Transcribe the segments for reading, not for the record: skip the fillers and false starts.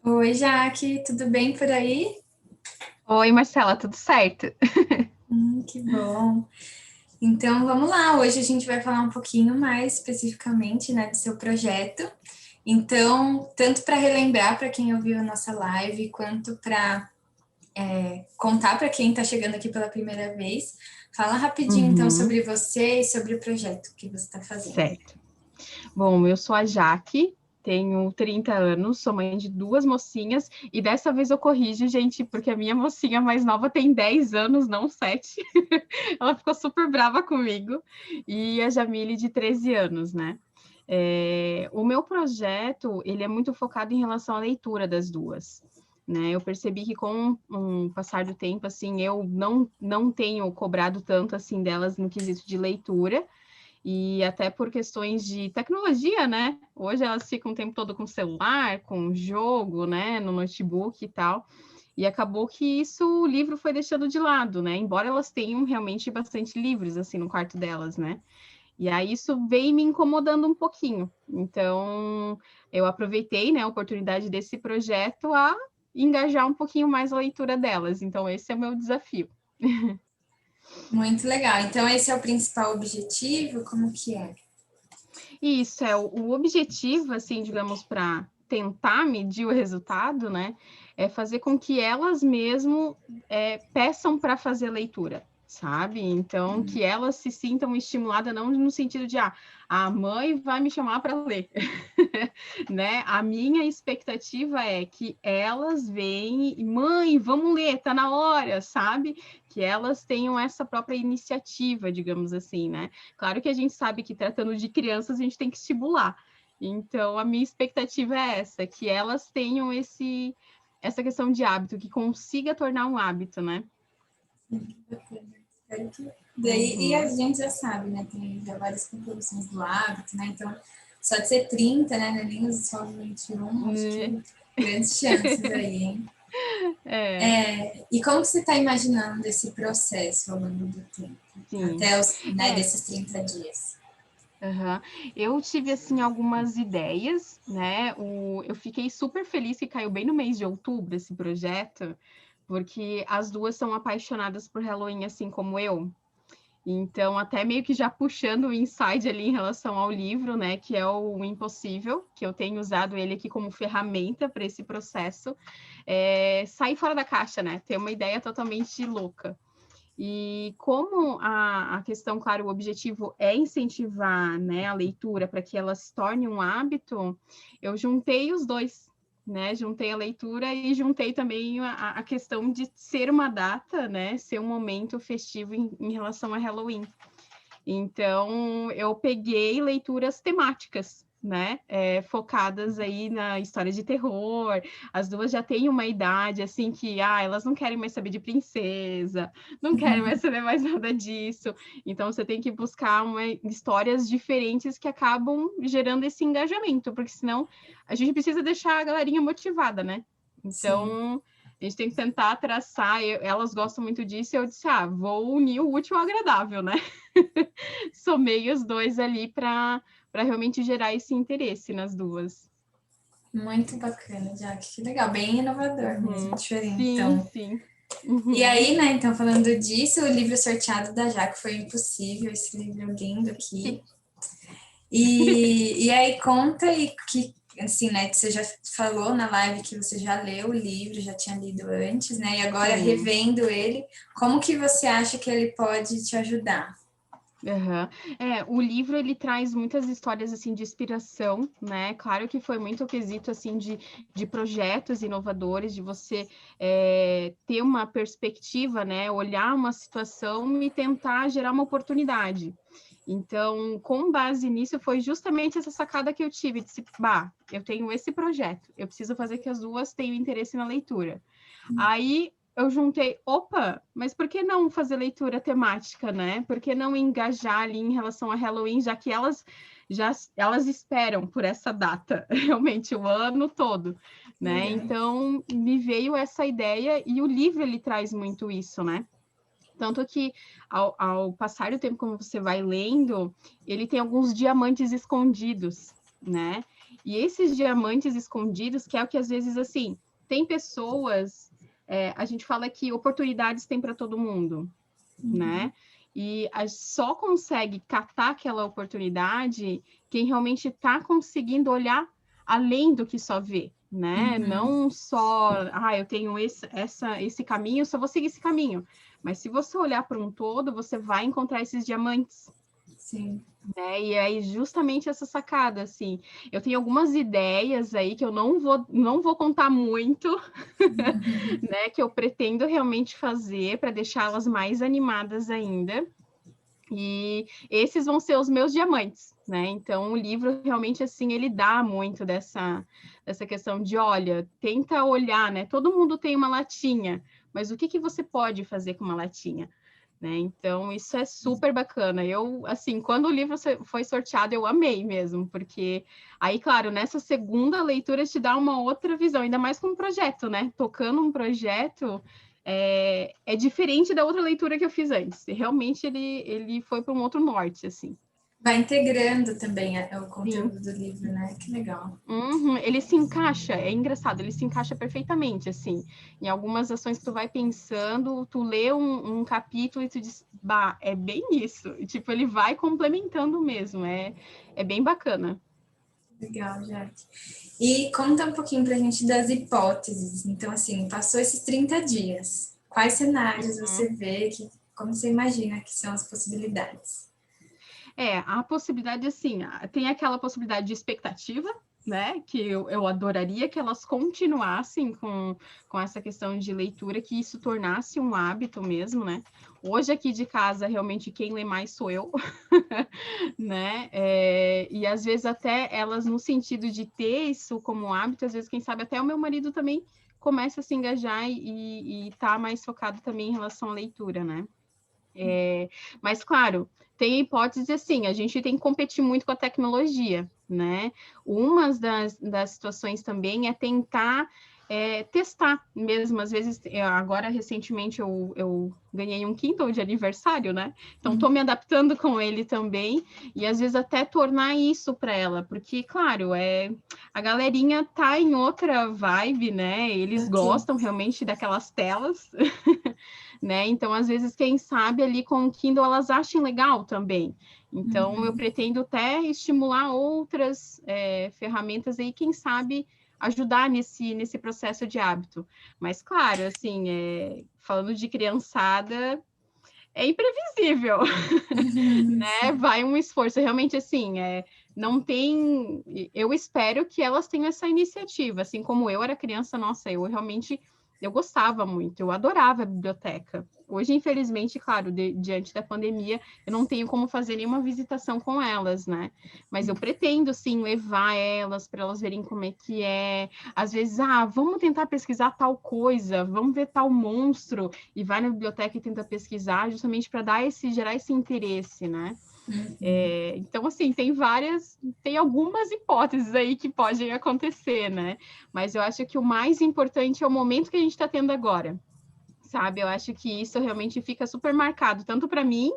Oi, Jaque, tudo bem por aí? Oi, Marcela, tudo certo? Que bom. Então, vamos lá. Hoje a gente vai falar um pouquinho mais especificamente, né, do seu projeto. Então, tanto para relembrar para quem ouviu a nossa live, quanto para contar para quem está chegando aqui pela primeira vez. Fala rapidinho, então, Uhum, sobre você e sobre o projeto que você está fazendo. certo. Bom, eu sou a Jaque, tenho 30 anos, sou mãe de duas mocinhas, e dessa vez eu corrijo, gente, porque a minha mocinha mais nova tem 10 anos, não 7. Ela ficou super brava comigo, e a Jamile de 13 anos, né? O meu projeto, ele é muito focado em relação à leitura das duas. Né, eu percebi que com o passar do tempo, assim, eu não tenho cobrado tanto assim delas no quesito de leitura, e até por questões de tecnologia, né? Hoje elas ficam o tempo todo com celular, com jogo, né? No notebook e tal. E acabou que isso o livro foi deixando de lado, né? Embora elas tenham realmente bastante livros assim no quarto delas, né? E aí isso veio me incomodando um pouquinho. Então, eu aproveitei, né, a oportunidade desse projeto a engajar um pouquinho mais a leitura delas. Então, esse é o meu desafio. Muito legal. Então, esse é o principal objetivo? Como que é? E isso é o objetivo, assim, digamos, para tentar medir o resultado, né? É fazer com que elas mesmo peçam para fazer leitura, sabe? Então, que elas se sintam estimuladas, não no sentido de, a mãe vai me chamar para ler, né? A minha expectativa é que elas venham e, mãe, vamos ler, tá na hora, sabe? Que elas tenham essa própria iniciativa, digamos assim, né? Claro que a gente sabe que tratando de crianças a gente tem que estimular. Então, a minha expectativa é essa, que elas tenham essa questão de hábito, que consiga tornar um hábito, né? Daí, e a Uhum. gente já sabe, né? Tem já várias composições do hábito, né? Então, só de ser 30, né? Não é nem só 21, acho Né? que grandes chances aí, hein? É, E como que você está imaginando esse processo ao longo do tempo? sim. Até os, né, É, desses 30 dias. uhum. Eu tive, assim, algumas ideias, né? Eu fiquei super feliz que caiu bem no mês de outubro esse projeto, porque as duas são apaixonadas por Halloween, assim como eu. Então, até meio que já puxando o inside ali em relação ao livro, né, que é o Impossível, que eu tenho usado ele aqui como ferramenta para esse processo, sair fora da caixa, né, ter uma ideia totalmente louca. E como a questão, claro, o objetivo é incentivar, né, a leitura para que ela se torne um hábito, eu juntei os dois, né? Juntei a leitura e juntei também a questão de ser uma data, né? Ser um momento festivo em relação a Halloween. Então, eu peguei leituras temáticas, né? Focadas aí na história de terror. As duas já têm uma idade, assim, que elas não querem mais saber de princesa, não querem mais saber mais nada disso. Então, você tem que buscar histórias diferentes que acabam gerando esse engajamento, porque senão a gente precisa deixar a galerinha motivada, né? Sim. Então, a gente tem que tentar traçar. Elas gostam muito disso, e eu disse, vou unir o útil ao agradável, né? Somei os dois ali para realmente gerar esse interesse nas duas. Muito bacana, Jack. Que legal. Bem inovador mesmo, Uhum. diferente. Sim, Então, sim. e Uhum. aí, né, então falando disso, o livro sorteado da Jaque foi Impossível, esse livro lindo aqui. Sim. E aí conta e que, assim, né, você já falou na live que você já leu o livro, já tinha lido antes, né, e agora Sim. revendo ele, como que você acha que ele pode te ajudar? Uhum. O livro ele traz muitas histórias assim de inspiração, né? Claro que foi muito o quesito assim de projetos inovadores, de você ter uma perspectiva, né? Olhar uma situação e tentar gerar uma oportunidade. Então, com base nisso, foi justamente essa sacada que eu tive, de eu tenho esse projeto, eu preciso fazer que as duas tenham interesse na leitura. Aí eu juntei, opa, mas por que não fazer leitura temática, né? Por que não engajar ali em relação a Halloween, já que elas esperam por essa data, realmente o ano todo, né? Legal. Então me veio essa ideia e o livro ele traz muito isso, né? Tanto que, ao passar do tempo, como você vai lendo, ele tem alguns diamantes escondidos, né? E esses diamantes escondidos, que é o que às vezes, assim, tem pessoas, a gente fala que oportunidades tem para todo mundo, né? E só consegue catar aquela oportunidade quem realmente está conseguindo olhar além do que só vê, né? Não só, eu tenho esse caminho, só vou seguir esse caminho. Mas se você olhar para um todo, você vai encontrar esses diamantes. Sim. Né? E aí, justamente essa sacada, assim, eu tenho algumas ideias aí que eu não vou contar muito, né? Que eu pretendo realmente fazer para deixá-las mais animadas ainda. E esses vão ser os meus diamantes, né? Então, o livro realmente, assim, ele dá muito dessa questão de, olha, tenta olhar, né? Todo mundo tem uma latinha, mas o que você pode fazer com uma latinha? Né? Então, isso é super bacana. Eu, assim, quando o livro foi sorteado, eu amei mesmo, porque aí, claro, nessa segunda leitura te dá uma outra visão, ainda mais com um projeto, né? Tocando um projeto é diferente da outra leitura que eu fiz antes. Realmente ele foi para um outro norte, assim. Vai integrando também o Sim. conteúdo do livro, né? Que legal. Ele se encaixa, é engraçado, ele se encaixa perfeitamente, assim. Em algumas ações que tu vai pensando, tu lê um capítulo e tu diz, bah, é bem isso. E, tipo, ele vai complementando mesmo, é bem bacana. Legal, Jaque. E conta um pouquinho pra gente das hipóteses. Então, assim, passou esses 30 dias. Quais cenários você vê, como você imagina que são as possibilidades? A possibilidade, assim, tem aquela possibilidade de expectativa, né? Que eu adoraria que elas continuassem com essa questão de leitura, que isso tornasse um hábito mesmo, né? Hoje aqui de casa, realmente, quem lê mais sou eu, né? E às vezes até elas, no sentido de ter isso como hábito, às vezes, quem sabe, até o meu marido também começa a se engajar e tá mais focado também em relação à leitura, né? Mas, claro, tem hipótese assim, a gente tem que competir muito com a tecnologia, né? Uma das situações também é tentar testar mesmo. Às vezes, agora, recentemente, eu ganhei um Kindle de aniversário, né? Então, estou me adaptando com ele também, e às vezes até tornar isso para ela, porque, claro, a galerinha tá em outra vibe, né? Eles gostam realmente daquelas telas. Né? Então, às vezes, quem sabe ali com o Kindle elas achem legal também. Então, eu pretendo até estimular outras ferramentas aí, quem sabe ajudar nesse processo de hábito. Mas, claro, assim, falando de criançada, é imprevisível, né? Vai um esforço. Realmente, assim, não tem... Eu espero que elas tenham essa iniciativa. Assim como eu era criança, nossa, eu gostava muito, eu adorava a biblioteca. Hoje, infelizmente, claro, diante da pandemia, eu não tenho como fazer nenhuma visitação com elas, né? Mas eu pretendo, sim, levar elas para elas verem como é que é. Às vezes, vamos tentar pesquisar tal coisa, vamos ver tal monstro, e vai na biblioteca e tenta pesquisar, justamente para gerar esse interesse, né? Então, assim, tem algumas hipóteses aí que podem acontecer, né? Mas eu acho que o mais importante é o momento que a gente está tendo agora, sabe? Eu acho que isso realmente fica super marcado, tanto para mim,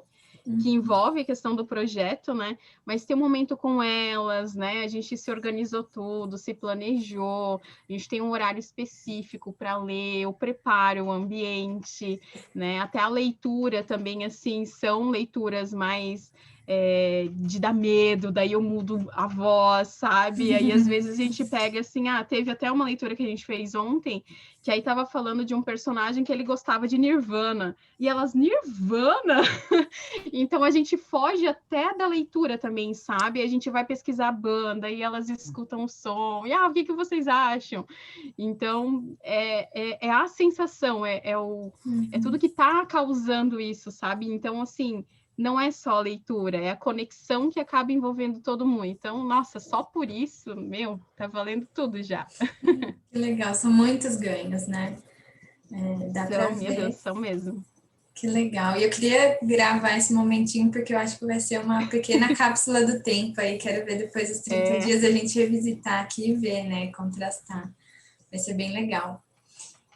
que envolve a questão do projeto, né? Mas ter um momento com elas, né? A gente se organizou tudo, se planejou, a gente tem um horário específico para ler, o preparo, o ambiente, né? Até a leitura também, assim, são leituras mais de dar medo, daí eu mudo a voz, sabe? Aí às vezes a gente pega assim, teve até uma leitura que a gente fez ontem, que aí tava falando de um personagem que ele gostava de Nirvana, e elas, Nirvana? Então a gente foge até da leitura também, sabe? A gente vai pesquisar a banda e elas escutam o som, e o que vocês acham? Então é a sensação, é tudo que tá causando isso, sabe? Então, assim, não é só a leitura, é a conexão que acaba envolvendo todo mundo. Então, nossa, só por isso, tá valendo tudo já. Que legal, são muitos ganhos, né? Dá para ver. Meu Deus, são mesmo. Que legal. E eu queria gravar esse momentinho, porque eu acho que vai ser uma pequena cápsula do tempo aí. Quero ver depois dos 30 dias a gente revisitar aqui e ver, né? Contrastar. Vai ser bem legal.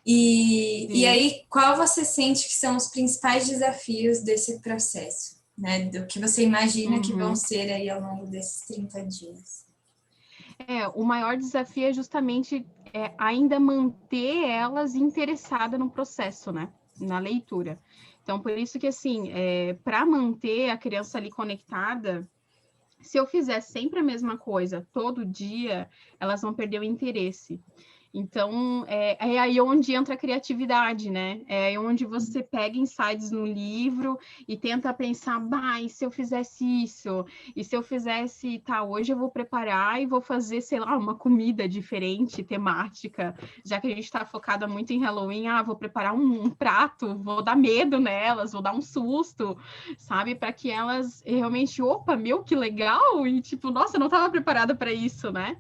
E aí, qual você sente que são os principais desafios desse processo, né? Do que você imagina que vão ser aí ao longo desses 30 dias? O maior desafio é justamente ainda manter elas interessadas no processo, né? Na leitura. Então, por isso que, assim, para manter a criança ali conectada, se eu fizer sempre a mesma coisa todo dia, elas vão perder o interesse. Então, é aí onde entra a criatividade, né? É aí onde você pega insights no livro e tenta pensar, bah, e se eu fizesse isso? E se eu fizesse, tá, hoje eu vou preparar e vou fazer, sei lá, uma comida diferente, temática, já que a gente está focada muito em Halloween, vou preparar um prato, vou dar medo nelas, vou dar um susto, sabe? Para que elas realmente, opa, meu, que legal! E tipo, nossa, eu não estava preparada para isso, né?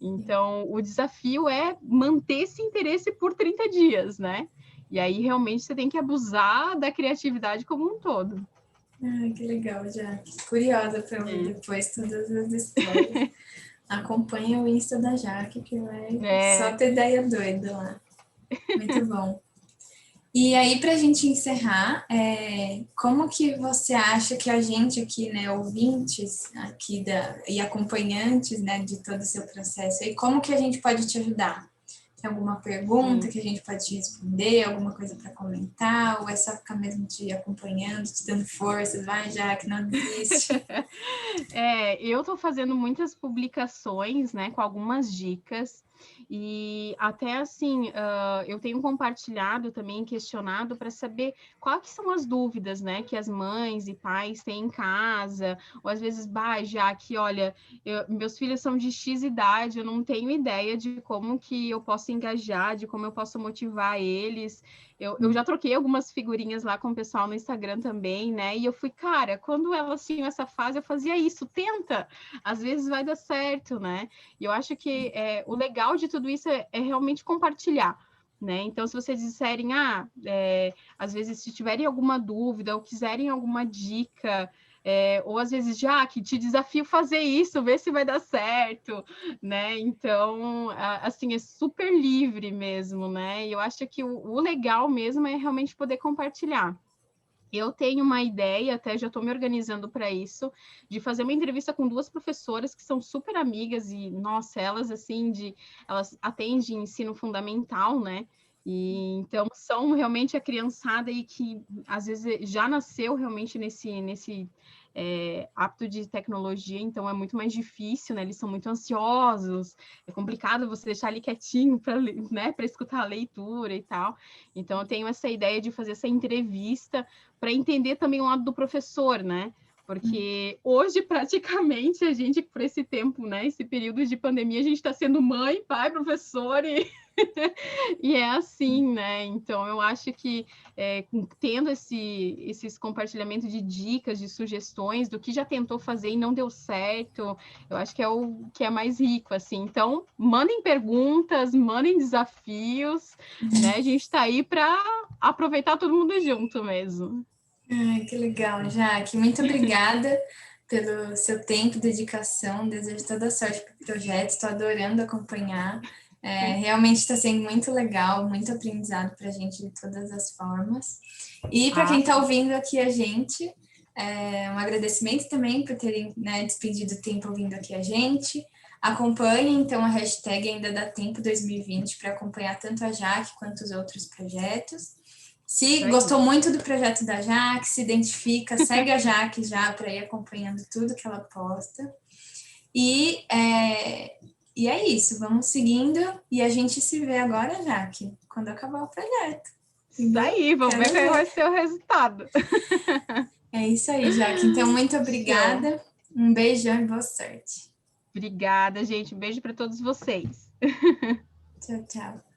Então, o desafio é manter esse interesse por 30 dias, né? E aí, realmente, você tem que abusar da criatividade como um todo. Ai, que legal, já. Curiosa para ouvir depois todas as histórias. Acompanha o Insta da Jaque, que vai só ter ideia doida lá. Muito bom. E aí, para a gente encerrar, como que você acha que a gente aqui, né, ouvintes aqui e acompanhantes, né, de todo o seu processo, e como que a gente pode te ajudar? Tem alguma pergunta que a gente pode te responder, alguma coisa para comentar, ou é só ficar mesmo te acompanhando, te dando forças, vai já, que não desiste. Eu estou fazendo muitas publicações, né, com algumas dicas, e até assim, eu tenho compartilhado também, questionado para saber quais que são as dúvidas, né, que as mães e pais têm em casa, ou às vezes, já que, olha, meus filhos são de X idade, eu não tenho ideia de como que eu posso engajar, de como eu posso motivar eles. Eu já troquei algumas figurinhas lá com o pessoal no Instagram também, né? E eu fui, cara, quando elas tinham essa fase, eu fazia isso, tenta, às vezes vai dar certo, né? E eu acho que o legal de tudo isso é realmente compartilhar. Né? Então, se vocês disserem, às vezes, se tiverem alguma dúvida ou quiserem alguma dica, ou às vezes, já que te desafio fazer isso, ver se vai dar certo, né? Então, assim, é super livre mesmo, né? E eu acho que o legal mesmo é realmente poder compartilhar. Eu tenho uma ideia, até já estou me organizando para isso, de fazer uma entrevista com duas professoras que são super amigas e, nossa, elas assim, elas atendem ensino fundamental, né? E então são realmente a criançada aí que às vezes já nasceu realmente nesse hábito de tecnologia, então é muito mais difícil, né? Eles são muito ansiosos, é complicado você deixar ali quietinho para, né, para escutar a leitura e tal. Então eu tenho essa ideia de fazer essa entrevista para entender também o lado do professor, né? Porque hoje, praticamente, a gente, por esse tempo, né? Esse período de pandemia, a gente está sendo mãe, pai, professor e, e é assim, né? Então, eu acho que tendo esses compartilhamentos de dicas, de sugestões do que já tentou fazer e não deu certo, eu acho que é o que é mais rico, assim. Então, mandem perguntas, mandem desafios, né? A gente está aí para aproveitar todo mundo junto mesmo. Ai, que legal, Jaque. Muito obrigada pelo seu tempo, dedicação. Desejo toda a sorte para o projeto. Estou adorando acompanhar. Realmente está sendo muito legal, muito aprendizado para a gente de todas as formas. E para quem está ouvindo aqui a gente, um agradecimento também por terem, né, despendido tempo ouvindo aqui a gente. Acompanhe, então, a hashtag Ainda Dá Tempo 2020 para acompanhar tanto a Jaque quanto os outros projetos. Se gostou muito do projeto da Jaque, se identifica, segue a Jaque já para ir acompanhando tudo que ela posta. E é isso, vamos seguindo e a gente se vê agora, Jaque, quando acabar o projeto. Isso aí, vamos ver qual vai ser o resultado. É isso aí, Jaque. Então, muito obrigada. Um beijão e boa sorte. Obrigada, gente. Um beijo para todos vocês. Tchau, tchau.